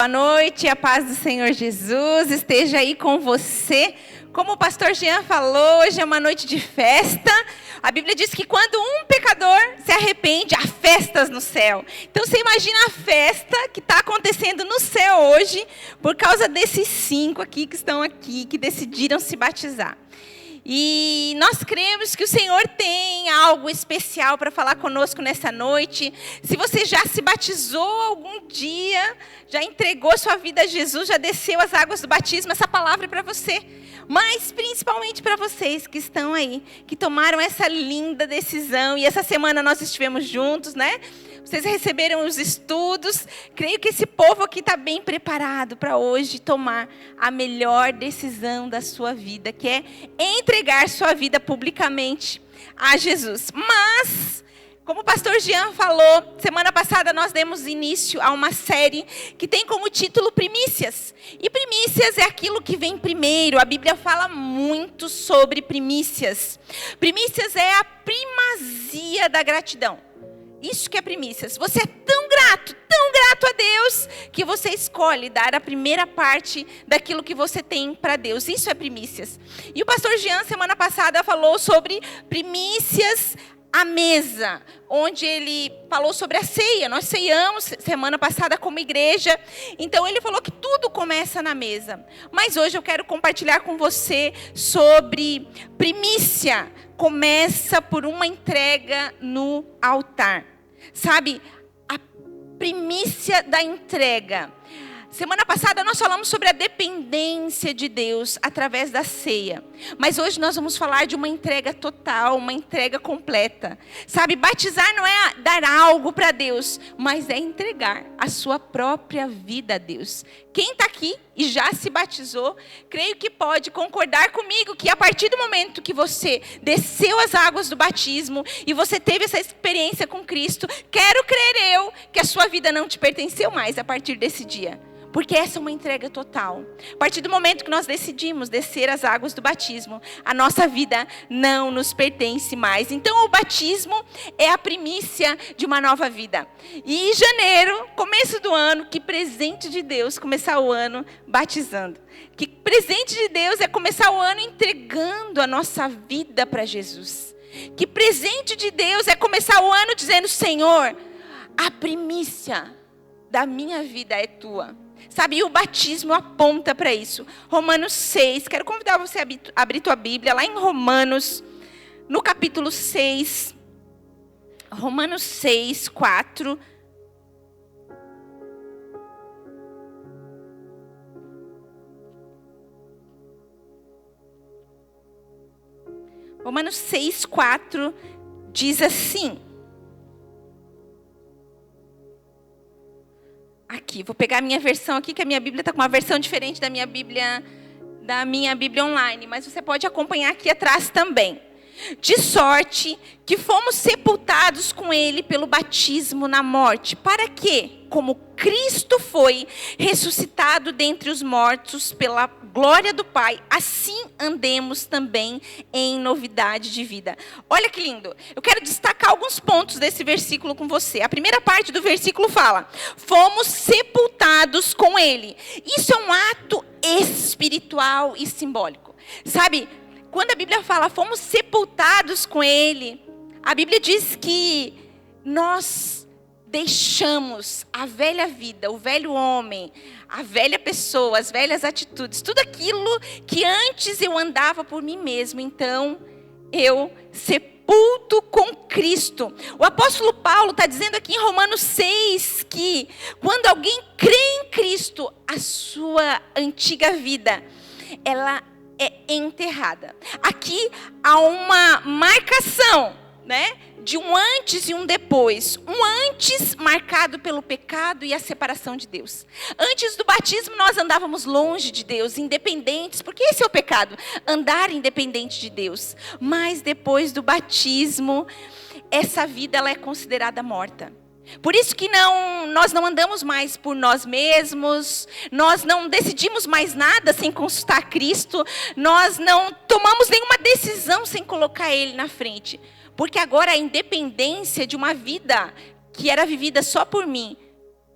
Boa noite, a paz do Senhor Jesus esteja aí com você. Como o pastor Jean falou, hoje é uma noite de festa. A Bíblia diz que quando um pecador se arrepende, há festas no céu. Então você imagina a festa que está acontecendo no céu hoje, por causa desses 5 aqui que estão aqui, que decidiram se batizar. E nós cremos que o Senhor tem algo especial para falar conosco nessa noite. Se você já se batizou algum dia, já entregou sua vida a Jesus, já desceu as águas do batismo, essa palavra é para você. Mas principalmente para vocês que estão aí, que tomaram essa linda decisão. E essa semana nós estivemos juntos, né? Vocês receberam os estudos. Creio que esse povo aqui está bem preparado para hoje tomar a melhor decisão da sua vida, que é entregar sua vida publicamente a Jesus. Mas, como o pastor Jean falou, semana passada nós demos início a uma série que tem como título Primícias. E primícias é aquilo que vem primeiro. A Bíblia fala muito sobre primícias. Primícias é a primazia da gratidão. Isso que é primícias. Você é tão grato a Deus, que você escolhe dar a primeira parte daquilo que você tem para Deus. Isso é primícias. E o pastor Jean, semana passada, falou sobre primícias à mesa, onde ele falou sobre a ceia. Nós ceiamos semana passada como igreja. Então ele falou que tudo começa na mesa. Mas hoje eu quero compartilhar com você sobre primícia. Começa por uma entrega no altar. Sabe, a primícia da entrega. Semana passada nós falamos sobre a dependência de Deus através da ceia. Mas hoje nós vamos falar de uma entrega total, uma entrega completa. Sabe, batizar não é dar algo para Deus, mas é entregar a sua própria vida a Deus. Quem está aqui e já se batizou, creio que pode concordar comigo que a partir do momento que você desceu as águas do batismo e você teve essa experiência com Cristo, quero crer eu que a sua vida não te pertenceu mais a partir desse dia. Porque essa é uma entrega total. A partir do momento que nós decidimos descer as águas do batismo, a nossa vida não nos pertence mais. Então o batismo é a primícia de uma nova vida. E em janeiro, começo do ano, que presente de Deus começar o ano batizando. Que presente de Deus é começar o ano entregando a nossa vida para Jesus. Que presente de Deus é começar o ano dizendo: Senhor, a primícia da minha vida é tua. Sabe, e o batismo aponta para isso. Romanos 6, quero convidar você a abrir tua Bíblia, lá em Romanos, no capítulo 6. Romanos 6, 4. Romanos 6, 4 diz assim. Aqui, vou pegar a minha versão aqui, que a minha Bíblia está com uma versão diferente da minha Bíblia online. Mas você pode acompanhar aqui atrás também. De sorte que fomos sepultados com ele pelo batismo na morte. Para que, como Cristo foi ressuscitado dentre os mortos pela glória do Pai, assim andemos também em novidade de vida. Olha que lindo. Eu quero destacar alguns pontos desse versículo com você. A primeira parte do versículo fala: fomos sepultados com ele. Isso é um ato espiritual e simbólico. Sabe, quando a Bíblia fala fomos sepultados com ele, a Bíblia diz que nós deixamos a velha vida, o velho homem, a velha pessoa, as velhas atitudes, tudo aquilo que antes eu andava por mim mesmo. Então, eu sepulto com Cristo. O apóstolo Paulo está dizendo aqui em Romanos 6 que quando alguém crê em Cristo, a sua antiga vida, ela é enterrada. Aqui há uma marcação, né? De um antes e um depois. Um antes marcado pelo pecado e a separação de Deus. Antes do batismo nós andávamos longe de Deus, independentes, porque esse é o pecado, andar independente de Deus. Mas depois do batismo, essa vida ela é considerada morta. Por isso que nós não andamos mais por nós mesmos, nós não decidimos mais nada sem consultar Cristo, nós não tomamos nenhuma decisão sem colocar Ele na frente. Porque agora a independência de uma vida que era vivida só por mim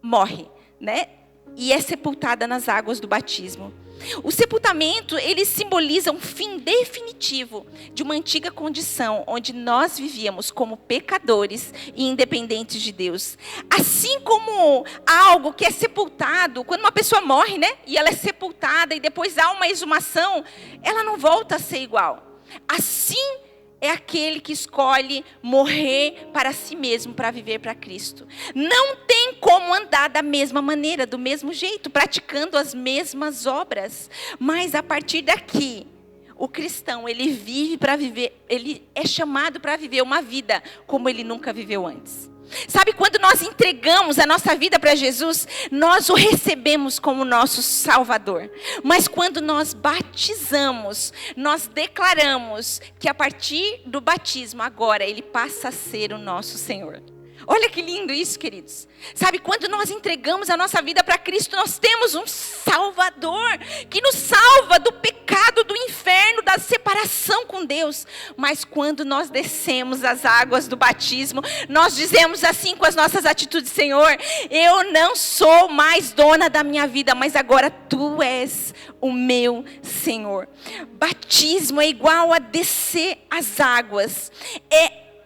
morre, né? e é sepultada nas águas do batismo. O sepultamento, ele simboliza um fim definitivo de uma antiga condição, onde nós vivíamos como pecadores e independentes de Deus. Assim como algo que é sepultado, quando uma pessoa morre, né? E ela é sepultada e depois há uma exumação, ela não volta a ser igual. Assim é aquele que escolhe morrer para si mesmo, para viver para Cristo. Não tem como andar da mesma maneira, do mesmo jeito, praticando as mesmas obras. Mas a partir daqui, o cristão, ele vive para viver, ele é chamado para viver uma vida como ele nunca viveu antes. Sabe, quando nós entregamos a nossa vida para Jesus, nós o recebemos como nosso Salvador. Mas quando nós batizamos, nós declaramos que a partir do batismo, agora ele passa a ser o nosso Senhor. Olha que lindo isso, queridos. Sabe, quando nós entregamos a nossa vida para Cristo, nós temos um Salvador que nos salva do pecado, do inferno, da separação com Deus. Mas quando nós descemos as águas do batismo, nós dizemos assim com as nossas atitudes: Senhor, eu não sou mais dona da minha vida, mas agora Tu és o meu Senhor. Batismo é igual a descer as águas.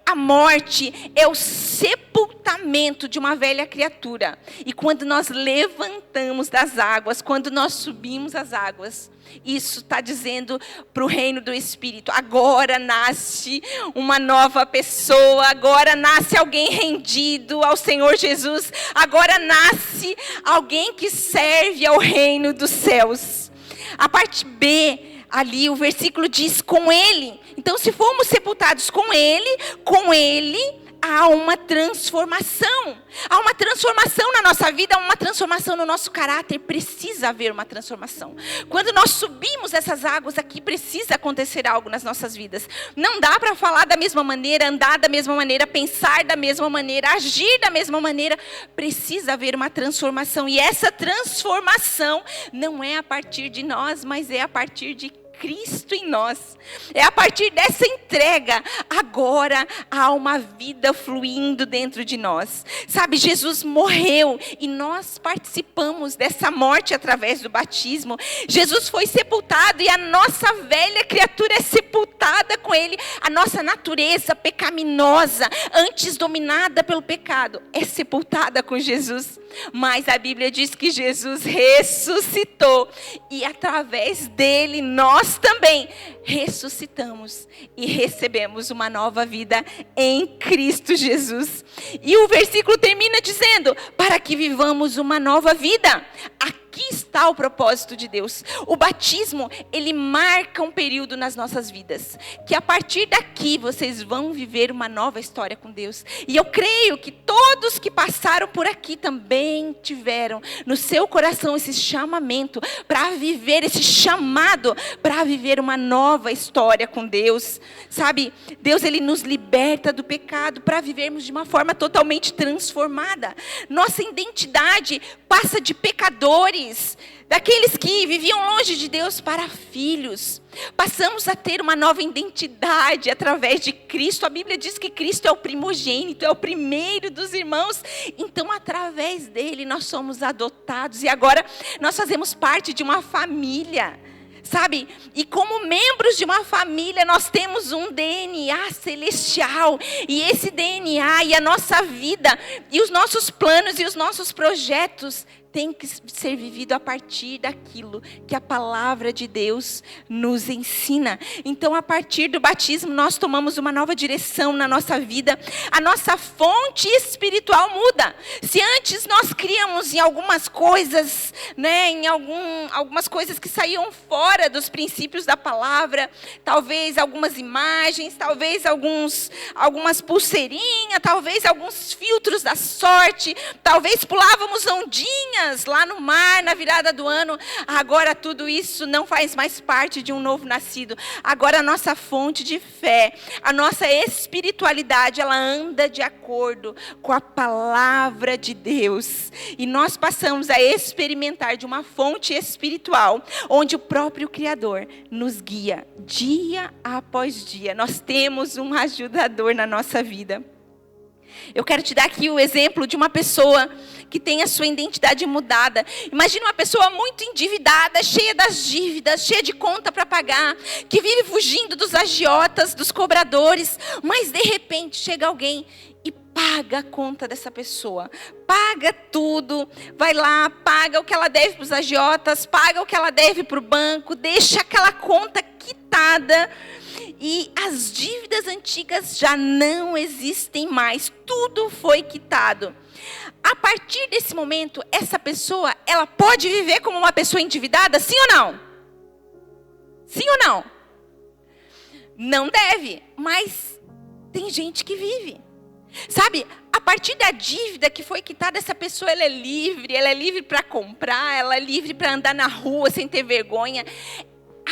A morte é o sepultamento de uma velha criatura. E quando nós levantamos das águas, quando nós subimos as águas, isso está dizendo para o reino do Espírito: agora nasce uma nova pessoa, agora nasce alguém rendido ao Senhor Jesus, agora nasce alguém que serve ao reino dos céus. A parte B, ali o versículo diz: com Ele. Então, se formos sepultados com Ele há uma transformação. Há uma transformação na nossa vida, há uma transformação no nosso caráter. Precisa haver uma transformação. Quando nós subimos essas águas aqui, precisa acontecer algo nas nossas vidas. Não dá para falar da mesma maneira, andar da mesma maneira, pensar da mesma maneira, agir da mesma maneira. Precisa haver uma transformação. E essa transformação não é a partir de nós, mas é a partir de Cristo em nós. É a partir dessa entrega, agora há uma vida fluindo dentro de nós. Sabe, Jesus morreu e nós participamos dessa morte através do batismo. Jesus foi sepultado e a nossa velha criatura é sepultada com Ele. A nossa natureza pecaminosa, antes dominada pelo pecado, é sepultada com Jesus. Mas a Bíblia diz que Jesus ressuscitou e através dele nós também ressuscitamos e recebemos uma nova vida em Cristo Jesus. E o versículo termina dizendo: para que vivamos uma nova vida. Aqui está o propósito de Deus. O batismo, ele marca um período nas nossas vidas, que a partir daqui vocês vão viver uma nova história com Deus. E eu creio que todos que passaram por aqui também tiveram no seu coração esse chamamento para viver, esse chamado para viver uma nova história com Deus. Sabe, Deus, ele nos liberta do pecado para vivermos de uma forma totalmente transformada. Nossa identidade passa de pecadores, daqueles que viviam longe de Deus, para filhos. Passamos a ter uma nova identidade através de Cristo. A Bíblia diz que Cristo é o primogênito, é o primeiro dos irmãos. Então, através dele, nós somos adotados. E agora, nós fazemos parte de uma família. Sabe, e como membros de uma família, nós temos um DNA celestial. E esse DNA e a nossa vida, e os nossos planos e os nossos projetos tem que ser vivido a partir daquilo que a palavra de Deus nos ensina. Então, a partir do batismo, nós tomamos uma nova direção na nossa vida. A nossa fonte espiritual muda. Se antes nós criamos em algumas coisas, né, algumas coisas que saíam fora dos princípios da palavra, talvez algumas imagens, talvez algumas pulseirinhas, talvez alguns filtros da sorte, talvez pulávamos ondinhas lá no mar na virada do ano. Agora tudo isso não faz mais parte de um novo nascido. Agora a nossa fonte de fé, a nossa espiritualidade, ela anda de acordo com a palavra de Deus. E nós passamos a experimentar de uma fonte espiritual, onde o próprio Criador nos guia dia após dia. Nós temos um ajudador na nossa vida. Eu quero te dar aqui o exemplo de uma pessoa que tem a sua identidade mudada. Imagina uma pessoa muito endividada, cheia das dívidas, cheia de conta para pagar, que vive fugindo dos agiotas, dos cobradores, mas de repente chega alguém e paga a conta dessa pessoa. Paga tudo, vai lá, paga o que ela deve para os agiotas, paga o que ela deve para o banco, deixa aquela conta quitada. E as dívidas antigas já não existem mais. Tudo foi quitado. A partir desse momento, essa pessoa, ela pode viver como uma pessoa endividada? Sim ou não? Sim ou não? Não deve, mas tem gente que vive. Sabe, a partir da dívida que foi quitada, essa pessoa ela é livre para comprar, ela é livre para andar na rua sem ter vergonha.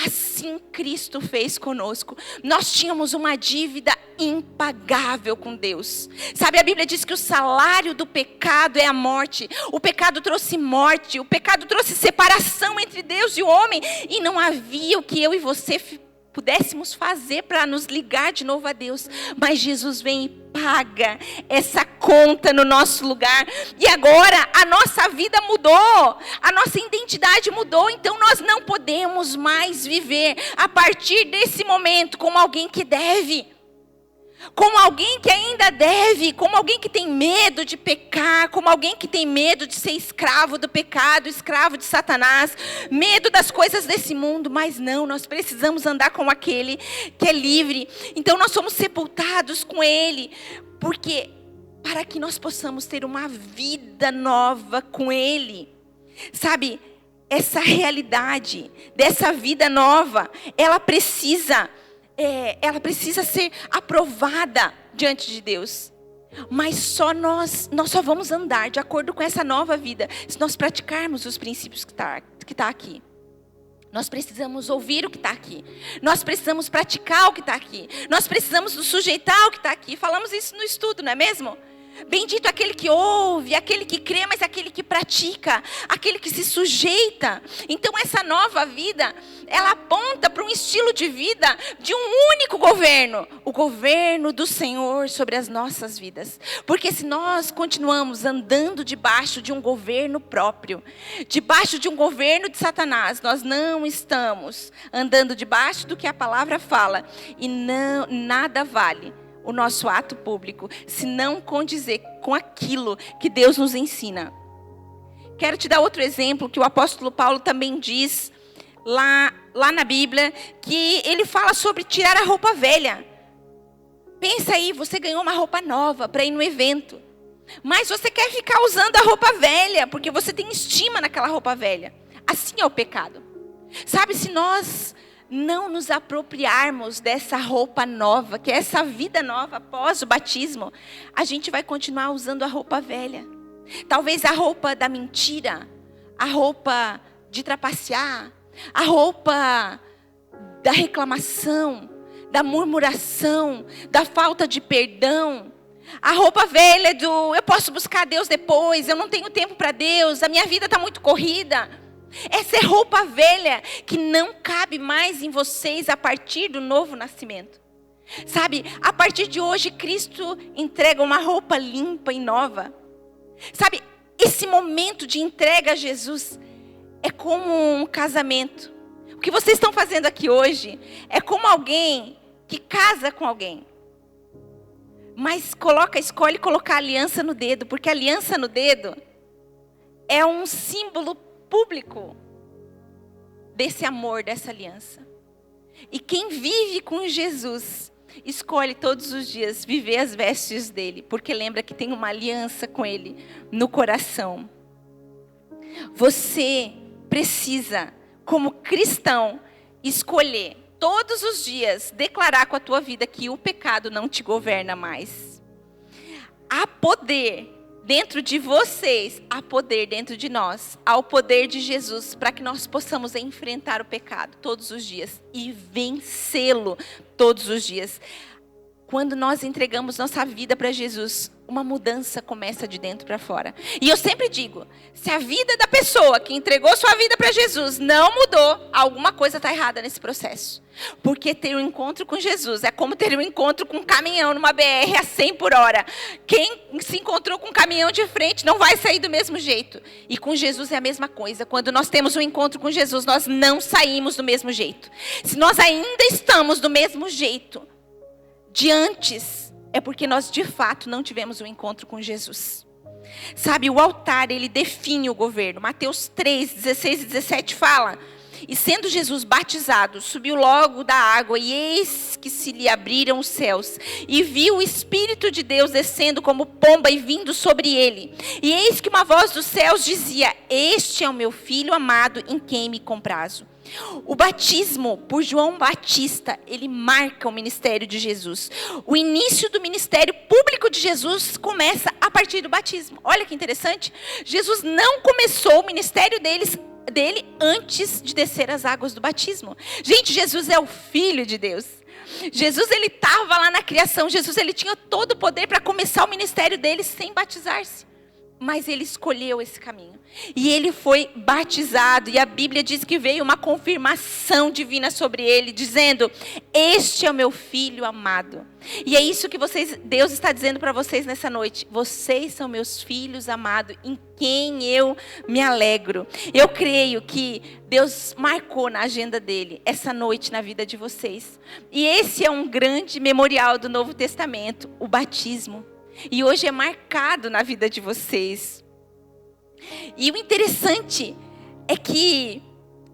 Assim Cristo fez conosco. Nós tínhamos uma dívida impagável com Deus. Sabe, a Bíblia diz que o salário do pecado é a morte. O pecado trouxe morte, o pecado trouxe separação entre Deus e o homem. E não havia o que eu e você pudéssemos fazer para nos ligar de novo a Deus. Mas Jesus vem e paga essa conta no nosso lugar. E agora a nossa vida mudou. A nossa identidade mudou. Então nós não podemos mais viver a partir desse momento como alguém que deve. Como alguém que ainda deve, como alguém que tem medo de pecar, como alguém que tem medo de ser escravo do pecado, escravo de Satanás, medo das coisas desse mundo. Mas não, nós precisamos andar com aquele que é livre. Então nós somos sepultados com ele, porque para que nós possamos ter uma vida nova com ele. Sabe, essa realidade dessa vida nova, ela precisa ser aprovada diante de Deus. Mas nós só vamos andar de acordo com essa nova vida se nós praticarmos os princípios que tá aqui. Nós precisamos ouvir o que está aqui. Nós precisamos praticar o que está aqui. Nós precisamos nos sujeitar ao que está aqui. Falamos isso no estudo, não é mesmo? Bendito aquele que ouve, aquele que crê, mas aquele que pratica, aquele que se sujeita. Então essa nova vida, ela aponta para um estilo de vida de um único governo, o governo do Senhor sobre as nossas vidas. Porque se nós continuamos andando debaixo de um governo próprio, debaixo de um governo de Satanás, nós não estamos andando debaixo do que a palavra fala, e nada vale o nosso ato público, se não condizer com aquilo que Deus nos ensina. Quero te dar outro exemplo que o apóstolo Paulo também diz lá na Bíblia, que ele fala sobre tirar a roupa velha. Pensa aí, você ganhou uma roupa nova para ir no evento, mas você quer ficar usando a roupa velha, porque você tem estima naquela roupa velha. Assim é o pecado. Sabe, se nós não nos apropriarmos dessa roupa nova, que é essa vida nova após o batismo, a gente vai continuar usando a roupa velha. Talvez a roupa da mentira, a roupa de trapacear, a roupa da reclamação, da murmuração, da falta de perdão. A roupa velha do eu posso buscar Deus depois, eu não tenho tempo para Deus, a minha vida está muito corrida. Essa é roupa velha que não cabe mais em vocês a partir do novo nascimento. Sabe, a partir de hoje Cristo entrega uma roupa limpa e nova. Sabe, esse momento de entrega a Jesus é como um casamento. O que vocês estão fazendo aqui hoje é como alguém que casa com alguém. Mas escolhe colocar aliança no dedo, porque a aliança no dedo é um símbolo público desse amor, dessa aliança. E quem vive com Jesus escolhe todos os dias viver as vestes dele, porque lembra que tem uma aliança com ele no coração. Você precisa, como cristão, escolher todos os dias declarar com a tua vida que o pecado não te governa mais. Há poder dentro de vocês, há poder dentro de nós, há o poder de Jesus para que nós possamos enfrentar o pecado todos os dias e vencê-lo todos os dias. Quando nós entregamos nossa vida para Jesus, uma mudança começa de dentro para fora. E eu sempre digo, se a vida da pessoa que entregou sua vida para Jesus não mudou, alguma coisa está errada nesse processo. Porque ter um encontro com Jesus é como ter um encontro com um caminhão numa BR a 100 por hora. Quem se encontrou com um caminhão de frente não vai sair do mesmo jeito. E com Jesus é a mesma coisa. Quando nós temos um encontro com Jesus, nós não saímos do mesmo jeito. Se nós ainda estamos do mesmo jeito de antes, é porque nós de fato não tivemos um encontro com Jesus. Sabe, o altar, ele define o governo. Mateus 3, 16 e 17 fala: e sendo Jesus batizado, subiu logo da água, e eis que se lhe abriram os céus, e viu o Espírito de Deus descendo como pomba e vindo sobre ele. E eis que uma voz dos céus dizia: este é o meu filho amado, em quem me comprazo. O batismo por João Batista, ele marca o ministério de Jesus. O início do ministério público de Jesus começa a partir do batismo. Olha que interessante. Jesus não começou o ministério dele antes de descer as águas do batismo. Gente, Jesus é o Filho de Deus. Jesus, ele estava lá na criação. Jesus, ele tinha todo o poder para começar o ministério dele sem batizar-se. Mas ele escolheu esse caminho. E ele foi batizado. E a Bíblia diz que veio uma confirmação divina sobre ele, dizendo: este é o meu filho amado. E é isso que Deus está dizendo para vocês nessa noite. Vocês são meus filhos amados, em quem eu me alegro. Eu creio que Deus marcou na agenda dele essa noite na vida de vocês. E esse é um grande memorial do Novo Testamento, o batismo. E hoje é marcado na vida de vocês. E o interessante é que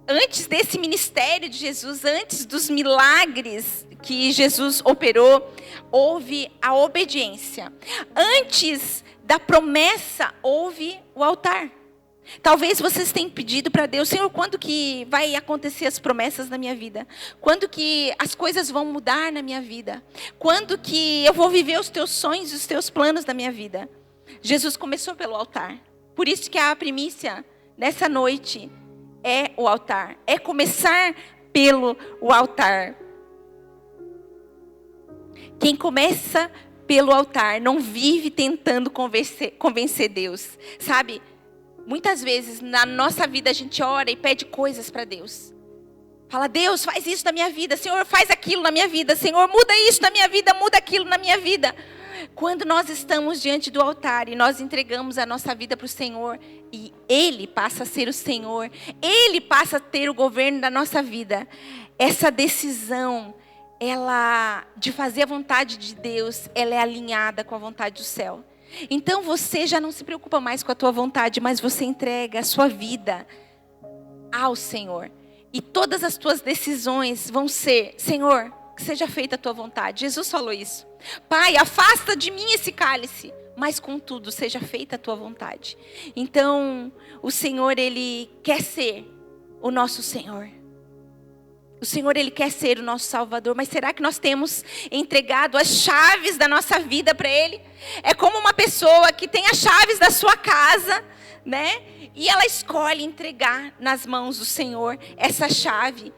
antes desse ministério de Jesus, antes dos milagres que Jesus operou, houve a obediência. Antes da promessa, houve o altar. Talvez vocês tenham pedido para Deus: Senhor, quando que vai acontecer as promessas na minha vida? Quando que as coisas vão mudar na minha vida? Quando que eu vou viver os teus sonhos e os teus planos na minha vida? Jesus começou pelo altar. Por isso que a primícia nessa noite é o altar. É começar pelo altar. Quem começa pelo altar não vive tentando convencer Deus, sabe? Muitas vezes na nossa vida a gente ora e pede coisas para Deus. Fala: Deus, faz isso na minha vida. Senhor, faz aquilo na minha vida. Senhor, muda isso na minha vida, muda aquilo na minha vida. Quando nós estamos diante do altar e nós entregamos a nossa vida para o Senhor, e Ele passa a ser o Senhor, Ele passa a ter o governo da nossa vida, essa decisão, ela de fazer a vontade de Deus, ela é alinhada com a vontade do céu. Então você já não se preocupa mais com a tua vontade, mas você entrega a sua vida ao Senhor. E todas as tuas decisões vão ser: Senhor, que seja feita a tua vontade. Jesus falou isso. Pai, afasta de mim esse cálice, mas contudo seja feita a tua vontade. Então o Senhor, Ele quer ser o nosso Senhor. O Senhor, Ele quer ser o nosso Salvador. Mas será que nós temos entregado as chaves da nossa vida para Ele? É como uma pessoa que tem as chaves da sua casa, né? E ela escolhe entregar nas mãos do Senhor essa chave.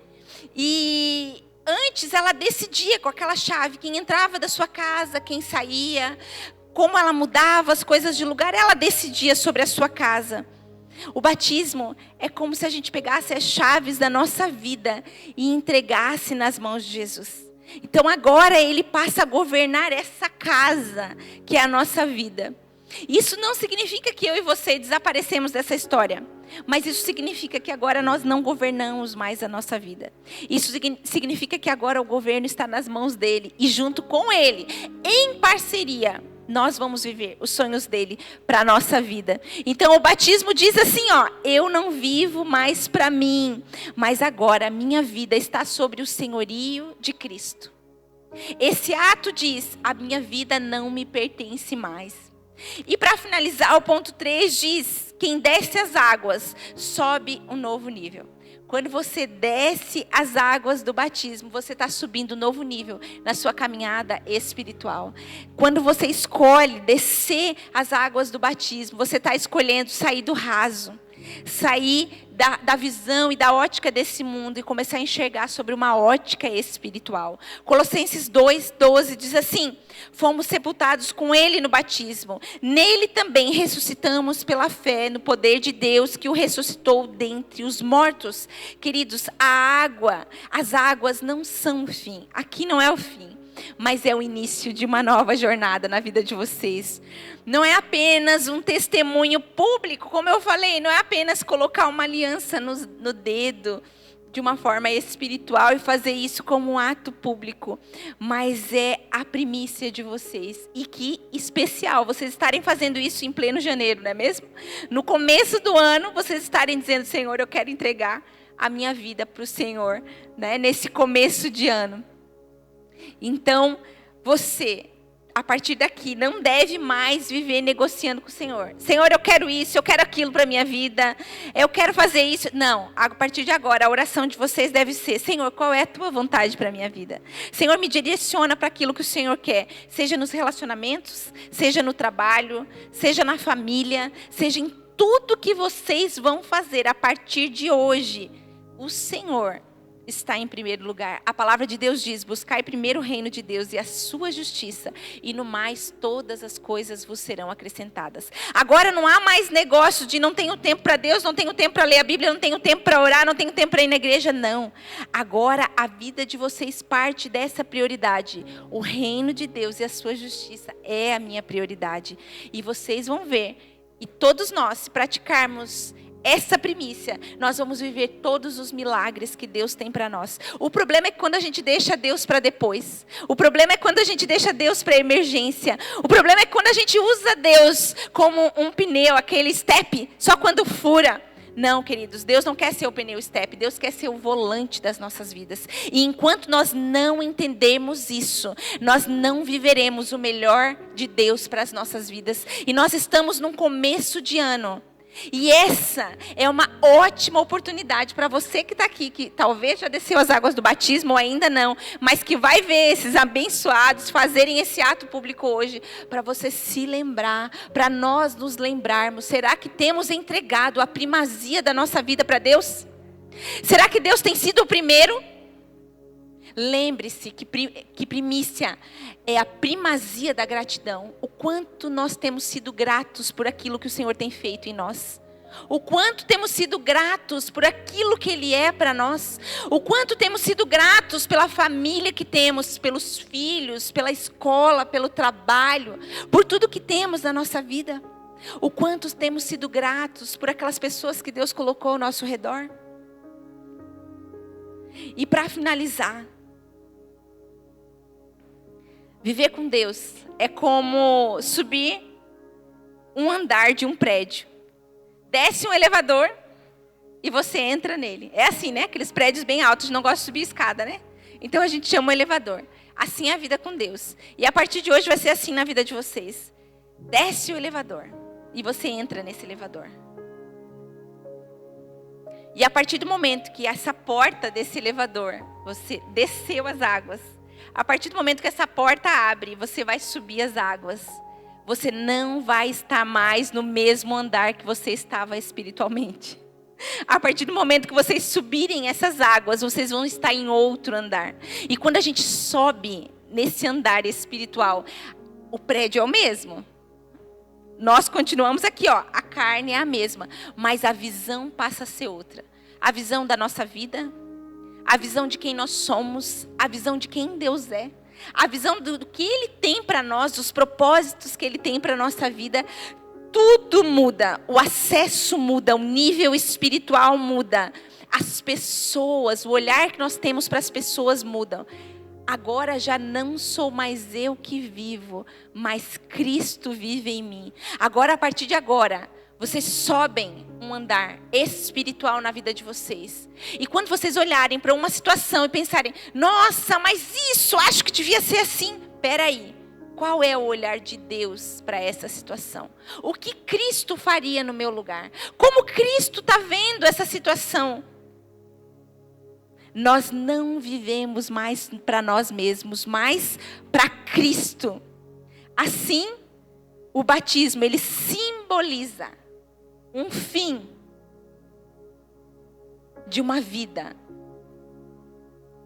E antes ela decidia com aquela chave quem entrava da sua casa, quem saía, como ela mudava as coisas de lugar, ela decidia sobre a sua casa. O batismo é como se a gente pegasse as chaves da nossa vida e entregasse nas mãos de Jesus. Então agora Ele passa a governar essa casa que é a nossa vida. Isso não significa que eu e você desaparecemos dessa história. Mas isso significa que agora nós não governamos mais a nossa vida. Isso significa que agora o governo está nas mãos dEle. E junto com Ele, em parceria, nós vamos viver os sonhos dele para a nossa vida. Então o batismo diz assim, ó: eu não vivo mais para mim, mas agora a minha vida está sobre o senhorio de Cristo. Esse ato diz: a minha vida não me pertence mais. E para finalizar, o ponto 3 diz: quem desce as águas sobe um novo nível. Quando você desce as águas do batismo, você está subindo um novo nível na sua caminhada espiritual. Quando você escolhe descer as águas do batismo, você está escolhendo sair do raso, sair da visão e da ótica desse mundo e começar a enxergar sobre uma ótica espiritual. Colossenses 2:12 diz assim: fomos sepultados com ele no batismo. Nele também ressuscitamos pela fé no poder de Deus que o ressuscitou dentre os mortos. Queridos, as águas não são o fim. Aqui não é o fim, mas é o início de uma nova jornada na vida de vocês. Não é apenas um testemunho público, como eu falei, não é apenas colocar uma aliança no dedo de uma forma espiritual e fazer isso como um ato público, mas é a primícia de vocês. E que especial vocês estarem fazendo isso em pleno janeiro, não é mesmo? No começo do ano, vocês estarem dizendo: Senhor, eu quero entregar a minha vida para o Senhor, né? Nesse começo de ano. Então, você, a partir daqui, não deve mais viver negociando com o Senhor. Senhor, eu quero isso, eu quero aquilo para a minha vida, eu quero fazer isso. Não, a partir de agora, a oração de vocês deve ser: Senhor, qual é a tua vontade para a minha vida? Senhor, me direciona para aquilo que o Senhor quer. Seja nos relacionamentos, seja no trabalho, seja na família, seja em tudo que vocês vão fazer a partir de hoje. O Senhor está em primeiro lugar. A palavra de Deus diz: buscai primeiro o reino de Deus e a sua justiça, e no mais todas as coisas vos serão acrescentadas. Agora não há mais negócio de não tenho tempo para Deus, não tenho tempo para ler a Bíblia, não tenho tempo para orar, não tenho tempo para ir na igreja. Não. Agora a vida de vocês parte dessa prioridade. O reino de Deus e a sua justiça é a minha prioridade. E vocês vão ver, e todos nós, se praticarmos essa primícia, nós vamos viver todos os milagres que Deus tem para nós. O problema é que quando a gente deixa Deus para depois. O problema é quando a gente deixa Deus para emergência. O problema é quando a gente usa Deus como um pneu, aquele step, só quando fura. Não, queridos, Deus não quer ser o pneu step, Deus quer ser o volante das nossas vidas. E enquanto nós não entendermos isso, nós não viveremos o melhor de Deus para as nossas vidas. E nós estamos num começo de ano. E essa é uma ótima oportunidade para você que está aqui, que talvez já desceu as águas do batismo ou ainda não, mas que vai ver esses abençoados fazerem esse ato público hoje, para você se lembrar, para nós nos lembrarmos. Será que temos entregado a primazia da nossa vida para Deus? Será que Deus tem sido o primeiro? Lembre-se que primícia é a primazia da gratidão. O quanto nós temos sido gratos por aquilo que o Senhor tem feito em nós. O quanto temos sido gratos por aquilo que Ele é para nós. O quanto temos sido gratos pela família que temos, pelos filhos, pela escola, pelo trabalho, por tudo que temos na nossa vida. O quanto temos sido gratos por aquelas pessoas que Deus colocou ao nosso redor. E para finalizar, viver com Deus é como subir um andar de um prédio. Desce um elevador e você entra nele. É assim, né? Aqueles prédios bem altos, não gosto de subir escada, né? Então a gente chama um elevador. Assim é a vida com Deus. E a partir de hoje vai ser assim na vida de vocês. Desce o elevador e você entra nesse elevador. E a partir do momento que essa porta desse elevador, você desceu as águas, a partir do momento que essa porta abre, você vai subir as águas. Você não vai estar mais no mesmo andar que você estava espiritualmente. A partir do momento que vocês subirem essas águas, vocês vão estar em outro andar. E quando a gente sobe nesse andar espiritual, o prédio é o mesmo. Nós continuamos aqui, ó, a carne é a mesma, mas a visão passa a ser outra. A visão da nossa vida, a visão de quem nós somos, a visão de quem Deus é, a visão do que Ele tem para nós, dos propósitos que Ele tem para a nossa vida, tudo muda. O acesso muda, o nível espiritual muda, as pessoas, o olhar que nós temos para as pessoas mudam. Agora já não sou mais eu que vivo, mas Cristo vive em mim. Agora, a partir de agora, vocês sobem um andar espiritual na vida de vocês. E quando vocês olharem para uma situação e pensarem: nossa, mas isso, acho que devia ser assim. Espera aí, qual é o olhar de Deus para essa situação? O que Cristo faria no meu lugar? Como Cristo está vendo essa situação? Nós não vivemos mais para nós mesmos, mas para Cristo. Assim, o batismo, ele simboliza um fim de uma vida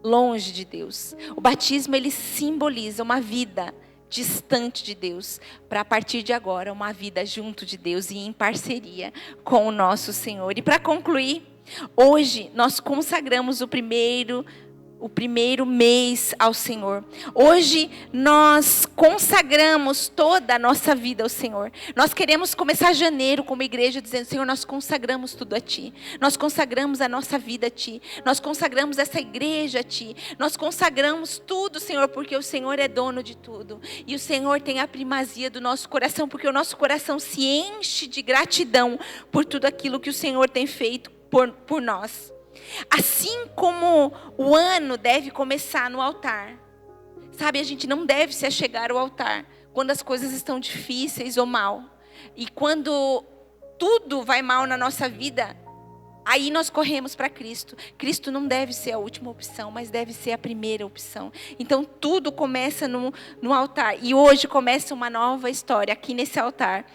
longe de Deus. O batismo, ele simboliza uma vida distante de Deus, para a partir de agora, uma vida junto de Deus e em parceria com o nosso Senhor. E para concluir, hoje nós consagramos o primeiro mês ao Senhor. Hoje nós consagramos toda a nossa vida ao Senhor. Nós queremos começar janeiro como igreja dizendo: Senhor, nós consagramos tudo a Ti. Nós consagramos a nossa vida a Ti. Nós consagramos essa igreja a Ti. Nós consagramos tudo, Senhor, porque o Senhor é dono de tudo. E o Senhor tem a primazia do nosso coração, porque o nosso coração se enche de gratidão por tudo aquilo que o Senhor tem feito por nós. Assim como o ano deve começar no altar, sabe, a gente não deve se achegar ao altar quando as coisas estão difíceis ou mal. E quando tudo vai mal na nossa vida, aí nós corremos para Cristo. Cristo não deve ser a última opção, mas deve ser a primeira opção. Então tudo começa no altar. E hoje começa uma nova história aqui nesse altar,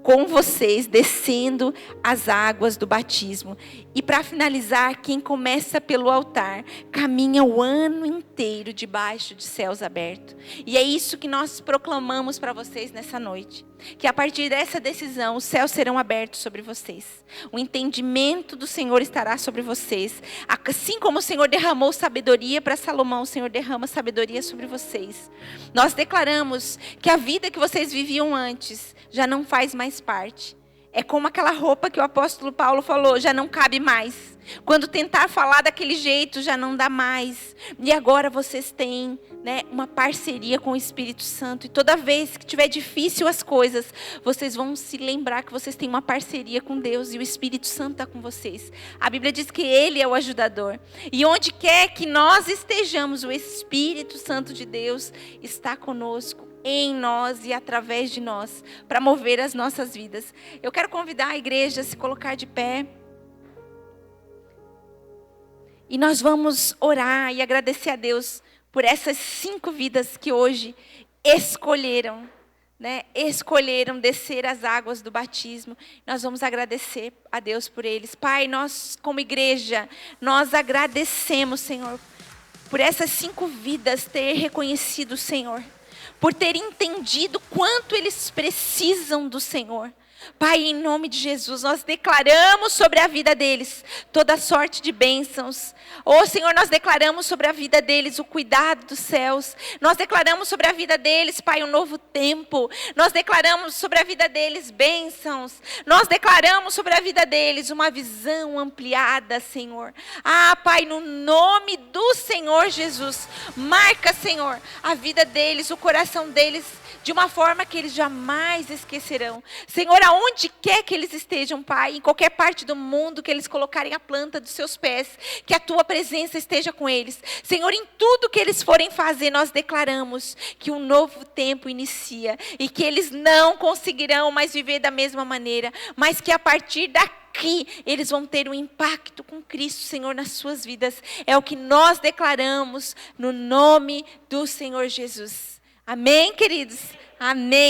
com vocês descendo as águas do batismo. E para finalizar, quem começa pelo altar caminha o ano inteiro debaixo de céus abertos. E é isso que nós proclamamos para vocês nessa noite, que a partir dessa decisão os céus serão abertos sobre vocês. O entendimento do Senhor estará sobre vocês. Assim como o Senhor derramou sabedoria para Salomão, o Senhor derrama sabedoria sobre vocês. Nós declaramos que a vida que vocês viviam antes já não faz mais parte. É como aquela roupa que o apóstolo Paulo falou, já não cabe mais. Quando tentar falar daquele jeito, já não dá mais. E agora vocês têm, uma parceria com o Espírito Santo. E toda vez que tiver difícil as coisas, vocês vão se lembrar que vocês têm uma parceria com Deus. E o Espírito Santo está com vocês. A Bíblia diz que Ele é o ajudador. E onde quer que nós estejamos, o Espírito Santo de Deus está conosco, em nós e através de nós, para mover as nossas vidas. Eu quero convidar a igreja a se colocar de pé. E nós vamos orar e agradecer a Deus por essas 5 vidas que hoje escolheram descer as águas do batismo. Nós vamos agradecer a Deus por eles. Pai, nós como igreja, nós agradecemos, Senhor, por essas 5 vidas ter reconhecido o Senhor, por ter entendido quanto eles precisam do Senhor. Pai, em nome de Jesus, nós declaramos sobre a vida deles toda sorte de bênçãos. Senhor, nós declaramos sobre a vida deles o cuidado dos céus. Nós declaramos sobre a vida deles, Pai, um novo tempo. Nós declaramos sobre a vida deles bênçãos. Nós declaramos sobre a vida deles uma visão ampliada, Senhor. Pai, no nome do Senhor Jesus, marca, Senhor, a vida deles, o coração deles, de uma forma que eles jamais esquecerão. Senhor, aonde quer que eles estejam, Pai, em qualquer parte do mundo que eles colocarem a planta dos seus pés, que a Tua presença esteja com eles. Senhor, em tudo que eles forem fazer, nós declaramos que um novo tempo inicia e que eles não conseguirão mais viver da mesma maneira, mas que a partir daqui eles vão ter um impacto com Cristo, Senhor, nas suas vidas. É o que nós declaramos no nome do Senhor Jesus. Amém, queridos? Amém.